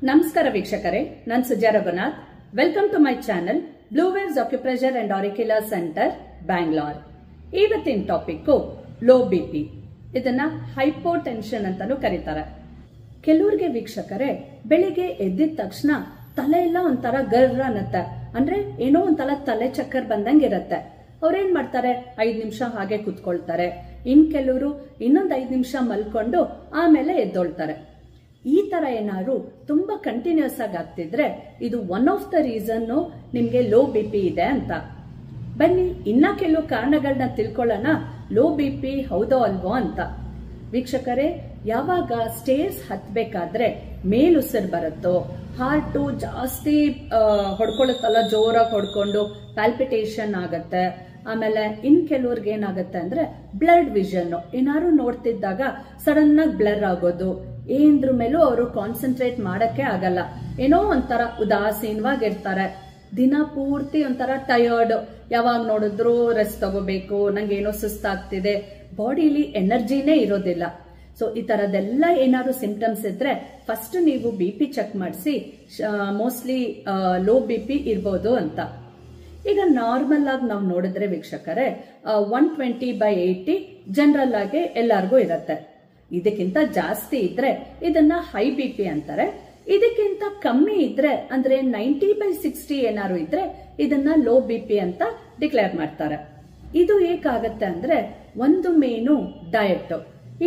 ನಮಸ್ಕಾರ ವೀಕ್ಷಕರೇ, ನಾನು Suja Raghunath. Welcome to my channel Blue Waves Acupressure and Auricular Centre Bangalore. ಇವತ್ತಿನ ಟಾಪಿಕ್ ಲೋ ಬಿಪಿ. ಇದನ್ನ ಹೈಪೋಟೆನ್ಷನ್ ಅಂತಾನೂ ಕರೀತಾರೆ. ಕೆಲವರಿಗೆ ವೀಕ್ಷಕರೇ ಬೆಳಿಗ್ಗೆ ಎದ್ದಿದ ತಕ್ಷಣ ತಲೆ ಎಲ್ಲ ಒಂಥರ ಗರ್ರ ಅನ್ನತ್ತೆ, ಅಂದ್ರೆ ಏನೋ ಒಂಥರ ತಲೆ ಚಕ್ಕರ್ ಬಂದಂಗಿರತ್ತೆ. ಅವ್ರೇನ್ ಮಾಡ್ತಾರೆ, 5 ನಿಮಿಷ ಹಾಗೆ ಕುತ್ಕೊಳ್ತಾರೆ. ಕೆಲವರು ಇನ್ನೊಂದ್ 5 ನಿಮಿಷ ಮಲ್ಕೊಂಡು ಆಮೇಲೆ ಎದ್ದೊಳ್ತಾರೆ. ಈ ತರ ಏನಾದ್ರು ತುಂಬಾ ಕಂಟಿನ್ಯೂಸ್ ಆಗಿ ಆಗ್ತಿದ್ರೆ ಇದು ಒನ್ ಆಫ್ ದ ರೀಸನ್ ನಿಮ್ಗೆ ಲೋ ಬಿಪಿ ಇದೆ ಅಂತ. ಬನ್ನಿ ಇನ್ನ ಕೆಲವು ಕಾರಣಗಳನ್ನ ತಿಳ್ಕೊಳ್ಳೋಣ, ಲೋ ಬಿಪಿ ಹೌದೋ ಅಲ್ವೋ ಅಂತ. ವೀಕ್ಷಕರೇ, ಯಾವಾಗ ಸ್ಟೇರ್ಸ್ ಹತ್ಬೇಕಾದ್ರೆ ಮೇಲುಸಿರು ಬರುತ್ತೋ, ಹಾರ್ಟು ಜಾಸ್ತಿ ಹೊಡ್ಕೊಳ್ಳುತ್ತಲ್ಲ, ಜೋರಾಗಿ ಹೊಡ್ಕೊಂಡು ಪ್ಯಾಲ್ಪಿಟೇಷನ್ ಆಗತ್ತೆ. ಆಮೇಲೆ ಕೆಲವ್ರಿಗೆ ಏನಾಗುತ್ತೆ ಅಂದ್ರೆ ಬ್ಲಡ್ ವಿಷನ್, ಏನಾದ್ರು ನೋಡ್ತಿದ್ದಾಗ ಸಡನ್ ಆಗಿ ಬ್ಲರ್ ಆಗೋದು, ಏನ್ರ ಮೇಲೂ ಅವರು ಕಾನ್ಸಂಟ್ರೇಟ್ ಮಾಡಕ್ಕೆ ಆಗಲ್ಲ, ಏನೋ ಒಂಥರ ಉದಾಸೀನವಾಗಿರ್ತಾರೆ. ದಿನ ಪೂರ್ತಿ ಒಂಥರ ಟಯರ್ಡ್, ಯಾವಾಗ ನೋಡಿದ್ರು ರೆಸ್ಟ್ ತಗೋಬೇಕು, ನಂಗೆ ಏನೋ ಸುಸ್ತಾಗ್ತಿದೆ, ಬಾಡಿಲಿ ಎನರ್ಜಿನೇ ಇರೋದಿಲ್ಲ. ಸೊ ಈ ತರದೆಲ್ಲ ಏನಾದ್ರು ಸಿಂಪ್ಟಮ್ಸ್ ಇದ್ರೆ ಫಸ್ಟ್ ನೀವು ಬಿಪಿ ಚೆಕ್ ಮಾಡಿಸಿ, ಮೋಸ್ಟ್ಲಿ ಲೋ ಬಿಪಿ ಇರ್ಬೋದು ಅಂತ. ಈಗ ನಾರ್ಮಲ್ ಆಗಿ ನಾವು ನೋಡಿದ್ರೆ ವೀಕ್ಷಕರೇ 120/80 ಜನರಲ್ ಆಗಿ ಎಲ್ಲರಿಗೂ ಇರತ್ತೆ. ಇದಕ್ಕಿಂತ ಜಾಸ್ತಿ ಇದ್ರೆ ಇದನ್ನ ಹೈ ಬಿಪಿ ಅಂತಾರೆ. ಇದಕ್ಕಿಂತ ಕಮ್ಮಿ ಇದ್ರೆ ಅಂದ್ರೆ 90/60 ಏನಾದ್ರು ಇದ್ರೆ ಇದನ್ನ ಲೋ ಬಿಪಿ ಅಂತ ಡಿಕ್ಲೇರ್ ಮಾಡ್ತಾರೆ. ಇದು ಏಕಾಗತ್ತೆ ಅಂದ್ರೆ ಒಂದು ಮೇನು ಡಯಟ್.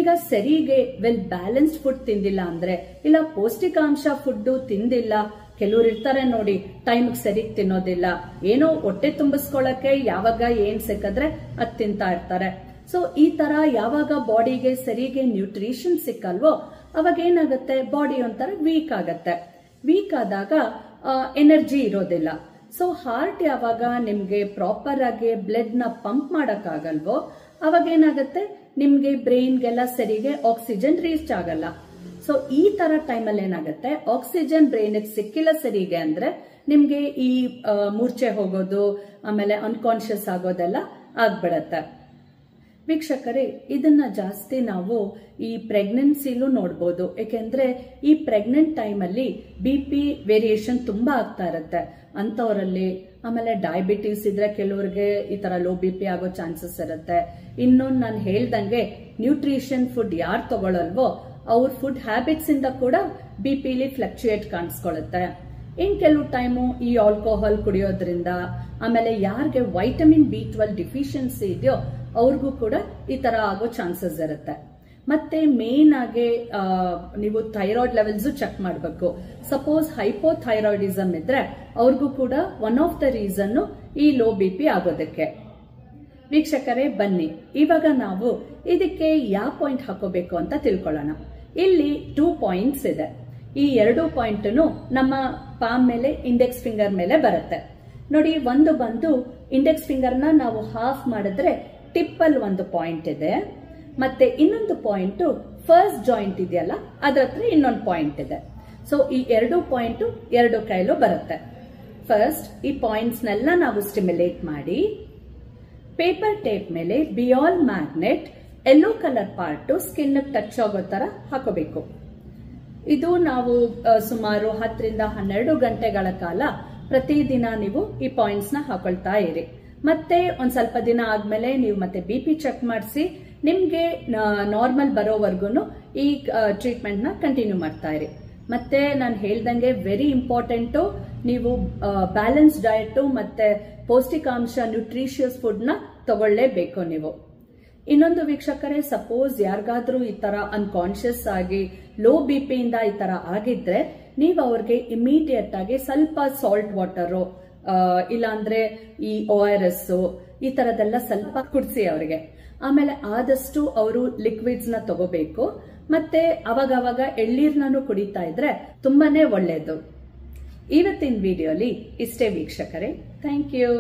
ಈಗ ಸರಿಗೆ ವೆಲ್ ಬ್ಯಾಲೆನ್ಸ್ಡ್ ಫುಡ್ ತಿಂದಿಲ್ಲ ಅಂದ್ರೆ, ಇಲ್ಲ ಪೌಷ್ಟಿಕಾಂಶ ಫುಡ್ ತಿಂದಿಲ್ಲ, ಕೆಲವ್ರು ಇರ್ತಾರೆ ನೋಡಿ ಟೈಮ್ಗೆ ಸರಿಗೆ ತಿನ್ನೋದಿಲ್ಲ, ಏನೋ ಹೊಟ್ಟೆ ತುಂಬಿಸ್ಕೊಳಕ್ಕೆ ಯಾವಾಗ ಏನ್ ಸಿಕ್ಕಿದ್ರೆ ಅದ್ ತಿಂತಾ ಇರ್ತಾರೆ. ಸೊ ಈ ತರ ಯಾವಾಗ ಬಾಡಿಗೆ ಸರಿಗೆ ನ್ಯೂಟ್ರಿಷನ್ ಸಿಕ್ಕಲ್ವೋ ಅವಾಗ ಏನಾಗುತ್ತೆ, ಬಾಡಿ ಒಂಥರ ವೀಕ್ ಆಗತ್ತೆ. ವೀಕ್ ಆದಾಗ ಎನರ್ಜಿ ಇರೋದಿಲ್ಲ. ಸೊ ಹಾರ್ಟ್ ಯಾವಾಗ ನಿಮ್ಗೆ ಪ್ರಾಪರ್ ಆಗಿ ಬ್ಲಡ್ ನ ಪಂಪ್ ಮಾಡಕ್ ಆಗಲ್ವೋ ಅವಾಗ ಏನಾಗುತ್ತೆ, ನಿಮ್ಗೆ ಬ್ರೈನ್ಗೆಲ್ಲ ಸರಿಗೆ ಆಕ್ಸಿಜನ್ ರೀಚ್ ಆಗಲ್ಲ. ಸೊ ಈ ತರ ಟೈಮಲ್ಲಿ ಏನಾಗುತ್ತೆ, ಆಕ್ಸಿಜನ್ ಬ್ರೈನ್ ಸಿಕ್ಕಿಲ್ಲ ಸರಿಗೆ ಅಂದ್ರೆ ನಿಮ್ಗೆ ಈ ಮೂರ್ಛೆ ಹೋಗೋದು, ಆಮೇಲೆ ಅನ್ಕಾನ್ಶಿಯಸ್ ಆಗೋದೆಲ್ಲ ಆಗ್ಬಿಡತ್ತೆ. ವೀಕ್ಷಕರೇ, ಇದನ್ನ ಜಾಸ್ತಿ ನಾವು ಈ ಪ್ರೆಗ್ನೆನ್ಸಿಲೂ ನೋಡ್ಬೋದು. ಯಾಕೆಂದ್ರೆ ಈ ಪ್ರೆಗ್ನೆಂಟ್ ಟೈಮಲ್ಲಿ ಬಿಪಿ ವೇರಿಯೇಷನ್ ತುಂಬಾ ಆಗ್ತಾ ಇರತ್ತೆ ಅಂತವರಲ್ಲಿ. ಆಮೇಲೆ ಡಯಾಬಿಟಿಸ್ ಇದ್ರೆ ಕೆಲವ್ರಿಗೆ ಈ ತರ ಲೋ ಬಿಪಿ ಆಗೋ ಚಾನ್ಸಸ್ ಇರುತ್ತೆ. ಇನ್ನೊಂದು ನಾನು ಹೇಳ್ದಂಗೆ ನ್ಯೂಟ್ರಿಷನ್ ಫುಡ್ ಯಾರು ತಗೊಳ್ಳಲ್ವೋ ಅವ್ರ ಫುಡ್ ಹ್ಯಾಬಿಟ್ಸ್ ಇಂದ ಕೂಡ ಬಿಪಿಲಿ ಫ್ಲಕ್ಚುಯೇಟ್ ಕಾಣಿಸ್ಕೊಳ್ಳುತ್ತೆ. ಕೆಲವು ಟೈಮು ಈ ಆಲ್ಕೋಹಾಲ್ ಕುಡಿಯೋದ್ರಿಂದ, ಆಮೇಲೆ ಯಾರಿಗೆ ವೈಟಮಿನ್ B12 ಡಿಫಿಷಿಯನ್ಸಿ ಇದೆಯೋ ಅವ್ರಿಗೂ ಕೂಡ ಈ ತರ ಆಗೋ ಚಾನ್ಸಸ್ ಇರುತ್ತೆ. ಮತ್ತೆ ಮೇನ್ ಆಗಿ ನೀವು ಥೈರಾಯ್ಡ್ ಲೆವೆಲ್ಸ್ ಚೆಕ್ ಮಾಡಬೇಕು. ಸಪೋಸ್ ಹೈಪೋಥೈರಾಯ್ಡಿಸಮ್ ಇದ್ರೆ ಅವ್ರಿಗೂ ಕೂಡ ಒನ್ ಆಫ್ ದ ರೀಸನ್ ಈ ಲೋ ಬಿಪಿ ಆಗೋದಕ್ಕೆ. ವೀಕ್ಷಕರೇ ಬನ್ನಿ, ಇವಾಗ ನಾವು ಇದಕ್ಕೆ ಯಾವ ಪಾಯಿಂಟ್ ಹಾಕೋಬೇಕು ಅಂತ ತಿಳ್ಕೊಳ್ಳೋಣ. ಇಲ್ಲಿ 2 ಪಾಯಿಂಟ್ಸ್ ಇದೆ. ಈ 2 ಪಾಯಿಂಟ್ ನಮ್ಮ ಪಾಮ್ ಮೇಲೆ, ಇಂಡೆಕ್ಸ್ ಫಿಂಗರ್ ಮೇಲೆ ಬರುತ್ತೆ ನೋಡಿ. ಒಂದು ಬಂದು ಇಂಡೆಕ್ಸ್ ಫಿಂಗರ್ ನ ನಾವು ಹಾಫ್ ಮಾಡಿದ್ರೆ ಟಿಪ್ ಅಲ್ಲಿ ಒಂದು ಪಾಯಿಂಟ್ ಇದೆ, ಮತ್ತೆ ಇನ್ನೊಂದು ಪಾಯಿಂಟ್ ಫಸ್ಟ್ ಜಾಯಿಂಟ್ ಇದೆಯಲ್ಲ ಅದ್ರ ಹತ್ರ ಇನ್ನೊಂದು ಪಾಯಿಂಟ್ ಇದೆ. ಸೊ ಈ 2 ಪಾಯಿಂಟ್ 2 ಕೈಲೂ ಬರುತ್ತೆ. ಫಸ್ಟ್ ಈ ಪಾಯಿಂಟ್ಸ್ ನೆಲ್ಲ ನಾವು ಸ್ಟಿಮ್ಯುಲೇಟ್ ಮಾಡಿ ಪೇಪರ್ ಟೇಪ್ ಮೇಲೆ ಬಿಯಾಲ್ magnet yellow colour part skin touch ಆಗೋ ತರ ಹಾಕೋಬೇಕು. ಇದು ನಾವು ಸುಮಾರು 10 ರಿಂದ 12 ಗಂಟೆಗಳ ಕಾಲ ಪ್ರತಿದಿನ ನೀವು ಈ ಪಾಯಿಂಟ್ಸ್ ನ ಹಾಕೊಳ್ತಾ ಇರಿ. ಮತ್ತೆ ಒಂದ್ ಸ್ವಲ್ಪ ದಿನ ಆದ್ಮೇಲೆ ನೀವು ಮತ್ತೆ ಬಿಪಿ ಚೆಕ್ ಮಾಡಿಸಿ ನಿಮ್ಗೆ ನಾರ್ಮಲ್ ಬರೋವರೆಗೂ ಈ ಟ್ರೀಟ್ಮೆಂಟ್ ನ ಕಂಟಿನ್ಯೂ ಮಾಡ್ತಾ ಇರಿ. ಮತ್ತೆ ನಾನು ಹೇಳ್ದಂಗೆ ವೆರಿ ಇಂಪಾರ್ಟೆಂಟ್, ನೀವು ಬ್ಯಾಲೆನ್ಸ್ ಡಯಟ್ ಮತ್ತೆ ಪೌಷ್ಟಿಕಾಂಶ ನ್ಯೂಟ್ರಿಷಿಯಸ್ ಫುಡ್ ನ ತಗೊಳ್ಳೇಬೇಕು ನೀವು. ಇನ್ನೊಂದು ವೀಕ್ಷಕರೇ, ಸಪೋಸ್ ಯಾರಿಗಾದ್ರೂ ಈ ತರ ಅನ್ಕಾನ್ಶಿಯಸ್ ಆಗಿ ಲೋ ಬಿಪಿ ಇಂದ ಈ ತರ ಆಗಿದ್ರೆ ನೀವು ಅವ್ರಿಗೆ ಇಮಿಡಿಯೇಟ್ ಆಗಿ ಸ್ವಲ್ಪ ಸಾಲ್ಟ್ ವಾಟರು, ಇಲ್ಲಾಂದ್ರೆ ಈ ORS ಈ ತರದೆಲ್ಲ ಸ್ವಲ್ಪ ಕುಡಿಸಿ ಅವ್ರಿಗೆ. ಆಮೇಲೆ ಆದಷ್ಟು ಅವರು ಲಿಕ್ವಿಡ್ಸ್ ನ ತಗೋಬೇಕು. ಮತ್ತೆ ಅವಾಗವಾಗ ಎಳ್ಳೀರ್ನೂ ಕುಡಿತಾ ಇದ್ರೆ ತುಂಬಾನೇ ಒಳ್ಳೇದು. ಇವತ್ತಿನ ವಿಡಿಯೋಲಿ ಇಷ್ಟೇ ವೀಕ್ಷಕರೇ. Thank you.